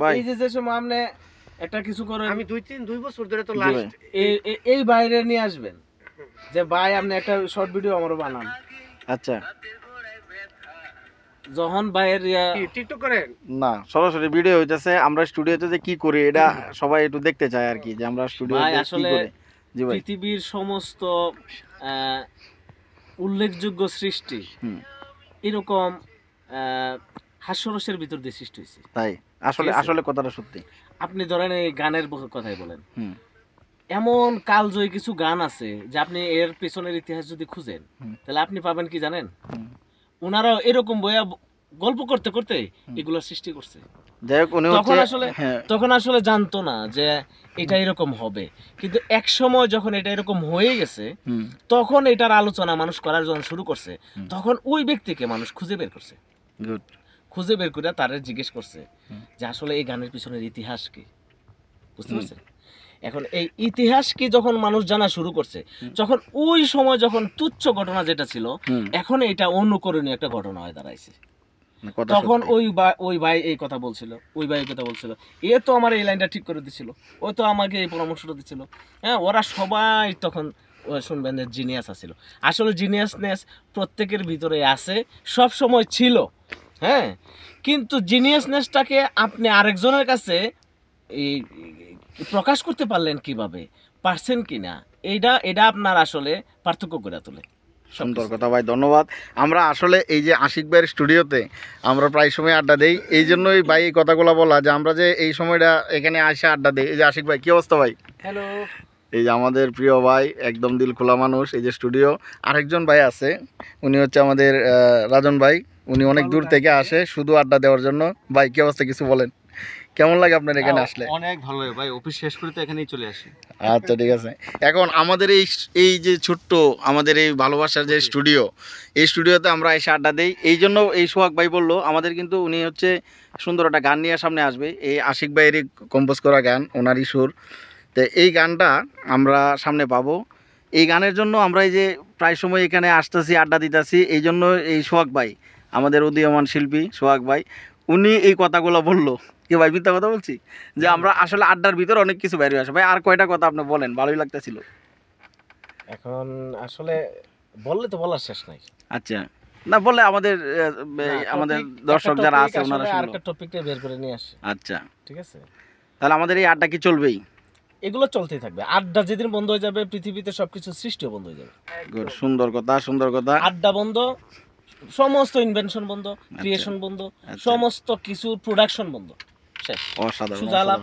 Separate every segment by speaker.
Speaker 1: ভাই
Speaker 2: এই যে সময় আপনি একটা কিছু করেন,
Speaker 3: আমি 2 বছর ধরে তো লাস্ট
Speaker 2: এই বাইরে নিয়ে আসবেন যে ভাই আপনি একটা শর্ট ভিডিও আমারও বানান।
Speaker 1: আচ্ছা,
Speaker 2: যখন ভাইয়ের
Speaker 3: টিকটক করেন
Speaker 1: না সরাসরি ভিডিও হইতেছে, আমরা স্টুডিওতে যে কি করি এটা সবাই একটু দেখতে চায় আর কি, যে আমরা স্টুডিওতে
Speaker 2: ভাই
Speaker 1: কি
Speaker 2: আসলে
Speaker 1: করি। জি ভাই,
Speaker 2: পৃথিবীর সমস্ত উল্লেখযোগ্য সৃষ্টি এরকম হাস্যরসের ভিতর দিয়ে সৃষ্টি হয়েছে।
Speaker 1: তাই আসলে আসলে কথাটা সত্যি।
Speaker 2: আপনি ধরেন এই গানের কথাই বলেন, এমন কালজয়ী কিছু গান আছে যে আপনি এর পেছনের ইতিহাস যদি খুঁজেন তাহলে আপনি পাবেন কি জানেন, ওনারা এরকম বইয়া গল্প করতে করতে এগুলো সৃষ্টি করছে। তখন আসলে জানতো না যে এটা এরকম হবে, কিন্তু এক সময় যখন এটা এরকম হয়ে গেছে তখন এটার আলোচনা মানুষ করার জন্য শুরু করছে, তখন ওই ব্যক্তিকে মানুষ খুঁজে বের করছে, খুঁজে বের করে তারা জিজ্ঞেস করছে যে আসলে এই গানের পিছনের ইতিহাস কি, বুঝতে পারছেন? এখন এই ইতিহাস কি যখন মানুষ জানা শুরু করছে, যখন ওই সময় যখন তুচ্ছ ঘটনা যেটা ছিল এখন এটা অনুকরণীয় একটা ঘটনা হয়ে দাঁড়াইছে। তখন ওই ভাই এই কথা বলছিল, ওই ভাই কথা বলছিল, এ তো আমার এই লাইনটা ঠিক করে দিছিল, ও তো আমাকে এই পরামর্শটা দিচ্ছিল। হ্যাঁ, ওরা সবাই তখন শুনবেন যে জিনিয়াস আছিল। আসলে জিনিয়াসনেস প্রত্যেকের ভিতরে আছে, সব সময় ছিল। হ্যাঁ, কিন্তু জিনিয়াসনেসটাকে আপনি আরেকজনের কাছে এই প্রকাশ করতে পারলেন কিভাবে, পারছেন কিনা, এটা আপনার আসলে পার্থক্য করে তোলে।
Speaker 1: সুন্দর কথা ভাই, ধন্যবাদ। আমরা আসলে এই যে আশিক ভাইয়ের স্টুডিওতে আমরা প্রায় সময় আড্ডা দেই, এই জন্যই ভাই এই কথাগুলো বলা যে আমরা যে এই সময়টা এখানে আসে আড্ডা দিই। এই যে আশিক ভাই, কি অবস্থা ভাই?
Speaker 2: হ্যালো।
Speaker 1: এই যে আমাদের প্রিয় ভাই, একদম দিল খোলা মানুষ। এই যে স্টুডিও আরেকজন ভাই আছে, উনি হচ্ছে আমাদের রাজন ভাই, উনি অনেক দূর থেকে আসে শুধু আড্ডা দেওয়ার জন্য। ভাই কি অবস্থা, কিছু বলেন, কেমন লাগে আপনার এখানে আসলে?
Speaker 3: অনেক ভালো লাগে ভাই, অফিস শেষ করে তো এখানেই চলে আসি।
Speaker 1: আচ্ছা ঠিক আছে। এখন আমাদের এই যে ছোট্ট আমাদের এই ভালোবাসার যে স্টুডিও, এই স্টুডিওতে আমরা এসে আড্ডা দেই। এই জন্য এই সোহাগ ভাই বললো আমাদের, কিন্তু উনি হচ্ছে সুন্দর একটা গান নিয়ে সামনে আসবে, এই আশিক ভাইয়েরই কম্পোজ করা গান, ওনারই সুর। তো এই গানটা আমরা সামনে পাবো। এই গানের জন্য আমরা এই যে প্রায় সময় এখানে আসতেছি, আড্ডা দিতেছি, এই জন্য এই সোহাগ ভাই, আমাদের উদীয়মান শিল্পী সোহাগ ভাই, উনি এই কথাগুলো বললো। কি ভাই, মিথ্যা কথা বলছি? যে আমরা আসলে আড্ডার ভিতরে অনেক কিছু বাইরে আসে। ভাই আর কয়টা কথা আপনি বলেন, ভালোই লাগতেছিল।
Speaker 2: এখন আসলে বললে তো বলার শেষ নাই।
Speaker 1: আচ্ছা, না বললে আমাদের দর্শক যারা আছে ওনারা
Speaker 2: আরেকটা টপিকটা বের করে নিয়ে আসে।
Speaker 1: আচ্ছা
Speaker 2: ঠিক আছে,
Speaker 1: তাহলে আমাদের এই আড্ডা কি চলবেই?
Speaker 2: এগুলো চলতেই থাকবে। আড্ডা যেদিন বন্ধ হয়ে যাবে পৃথিবীতে সবকিছু সৃষ্টিও বন্ধ হয়ে যাবে।
Speaker 1: সুন্দর কথা, সুন্দর কথা।
Speaker 2: আড্ডা বন্ধ, সমস্ত ইনভেনশন বন্ধ, ক্রিয়েশন বন্ধ, সমস্ত কিছু প্রোডাকশন বন্ধ, শেষ।
Speaker 1: অসাধারণ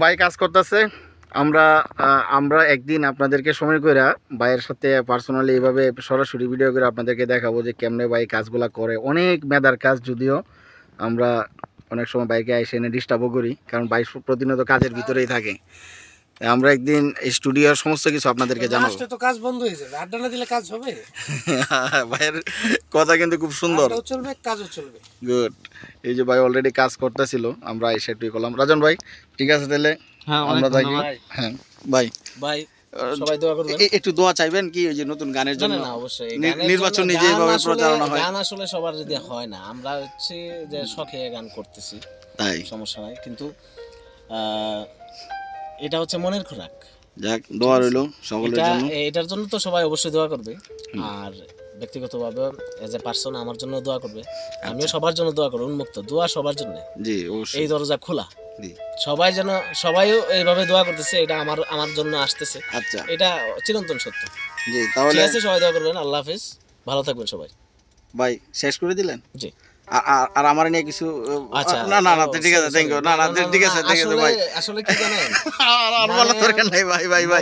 Speaker 1: ভাই কাজ করতেছে। আমরা একদিন আপনাদেরকে সময় করে ভাইয়ের সাথে পার্সোনালি এইভাবে সরাসরি ভিডিও করে আপনাদেরকে দেখাবো যে কেমনে ভাই কাজগুলো করে। অনেক মেধার কাজ, যদিও আমরা অনেক সময় বাইকে এসে এনে ডিস্টার্বও করি, কারণ ভাই প্রতিনিয়ত কাজের ভিতরেই থাকে। আমরা একদিন স্টুডিওর সমস্ত কিছু আপনাদেরকে জানাবো।
Speaker 3: তো কাজ বন্ধ হয়ে যাবে, আড্ডা না দিলে কাজ হবে?
Speaker 1: ভাইয়ের কথা কিন্তু খুব সুন্দর,
Speaker 3: চলবে, কাজও চলবে।
Speaker 1: গুড। এই যে ভাই অলরেডি কাজ করতেছিল, আমরা এসে একটু করলাম। রাজন ভাই ঠিক আছে তাহলে, আমরা থাকি। হ্যাঁ ভাই,
Speaker 2: ভাই সবাই দোয়া করবেন।
Speaker 1: একটু দোয়া চাইবেন কি ওই যে নতুন গানের জন্য?
Speaker 2: না অবশ্যই,
Speaker 1: নির্বাচনী যেভাবে প্রচারণা হয়,
Speaker 2: গান আসলে সবার যদি হয় না, আমরা হচ্ছে যে শখে গান করতেছি, তাই সমস্যা নাই, কিন্তু এটা হচ্ছে মনের খোরাক।
Speaker 1: যাক, দোয়া রইলো সকলের জন্য।
Speaker 2: এটার জন্য তো সবাই অবশ্যই দোয়া করবে, আর ব্যক্তিগতভাবে এজ এ পার্সন আমার জন্য দোয়া করবে। আমিও সবার জন্য দোয়া করব, উন্মুক্ত দোয়া সবার জন্য। জি অবশ্যই, এই দরজা খোলা। সবাই যেন, সবাইও এইভাবে দোয়া করতেছে, এটা আমার জন্য আসতেছে। আচ্ছা, এটা চিরন্তন সত্য। জি তাহলে ঠিক আছে, সবাই দোয়া করবেন। আল্লাহ হাফেজ, ভালো থাকবেন সবাই।
Speaker 1: ভাই শেষ করে দিলেন? জি। আর আমার নিয়ে কিছু?
Speaker 2: আচ্ছা,
Speaker 1: না ঠিক আছে, থ্যাংক ইউ। না ঠিক আছে ভাই, আসলে কি জানেন, আর বলার দরকার নাই ভাই।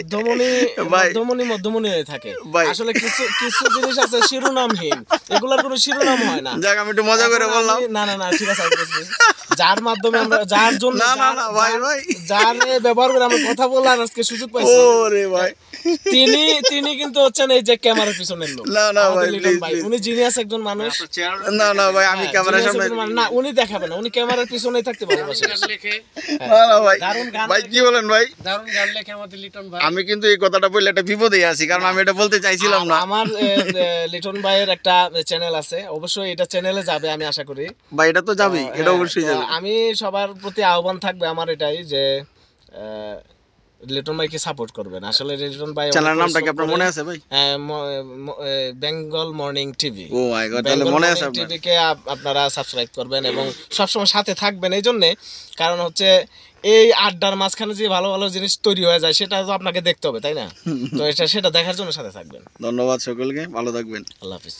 Speaker 2: মধ্যমণি হয়ে থাকে আসলে। কিছু জিনিস আছে শিরোনামহীন, এগুলোর কোনো শিরোনাম হয় না।
Speaker 1: যাক, আমি একটু মজা করে বললাম।
Speaker 2: না ঠিক আছে, যার মাধ্যমে আমরা, যার জন্য
Speaker 1: ভাই
Speaker 2: যার ব্যবহার করে আমরা কথা বলার আজকে সুযোগ পাইছি, ওরে ভাই, তিনি কিন্তু হচ্ছেন এই যে ক্যামেরার পিছনের লোক। না ভাই, উনি জিনিয়াস একজন মানুষ।
Speaker 1: না ভাই, আমি ক্যামেরার সামনে
Speaker 2: না উনি দেখাবে না, উনি ক্যামেরার পিছনেই থাকতে ভালোবাসে।
Speaker 1: না, না ভাই,
Speaker 2: দারুণ গান
Speaker 1: ভাই কি বলেন ভাই?
Speaker 3: দারুণ গান লেখে আমাদের লিটন ভাই।
Speaker 1: আমি কিন্তু এই কথাটা বললে একটা বিপদে আছি, কারণ আমি এটা বলতে চাইছিলাম না।
Speaker 2: আমার লিটন ভাইয়ের একটা চ্যানেল আছে, অবশ্যই এটা চ্যানেলে যাবে আমি আশা করি।
Speaker 1: ভাই এটা তো যাবেই, এটা
Speaker 2: হ্যাঁ,
Speaker 1: অবশ্যই
Speaker 2: তো
Speaker 1: যাবে।
Speaker 2: আমি সবার প্রতি আহ্বান থাকবে আমার এটাই যে লিটন ভাইকে সাপোর্ট করবেন। আসলে লিটন ভাই
Speaker 1: চ্যানেলের নামটা কি আপনার মনে আছে ভাই?
Speaker 2: Bengal morning TV.
Speaker 1: Oh my god, তাহলে মনে আছে আপনার?
Speaker 2: টিভিকে আপনারা সাবস্ক্রাইব করবেন এবং সবসময় সাথে থাকবেন। এই জন্যে কারণ হচ্ছে এই আড্ডার মাঝখানে যে ভালো ভালো জিনিস তৈরি হয়ে যায় সেটা তো আপনাকে দেখতে হবে, তাই না? তো সেটা দেখার জন্য সাথে থাকবেন।
Speaker 1: ধন্যবাদ সকলকে, ভালো থাকবেন।
Speaker 2: আল্লাহ হাফিজ।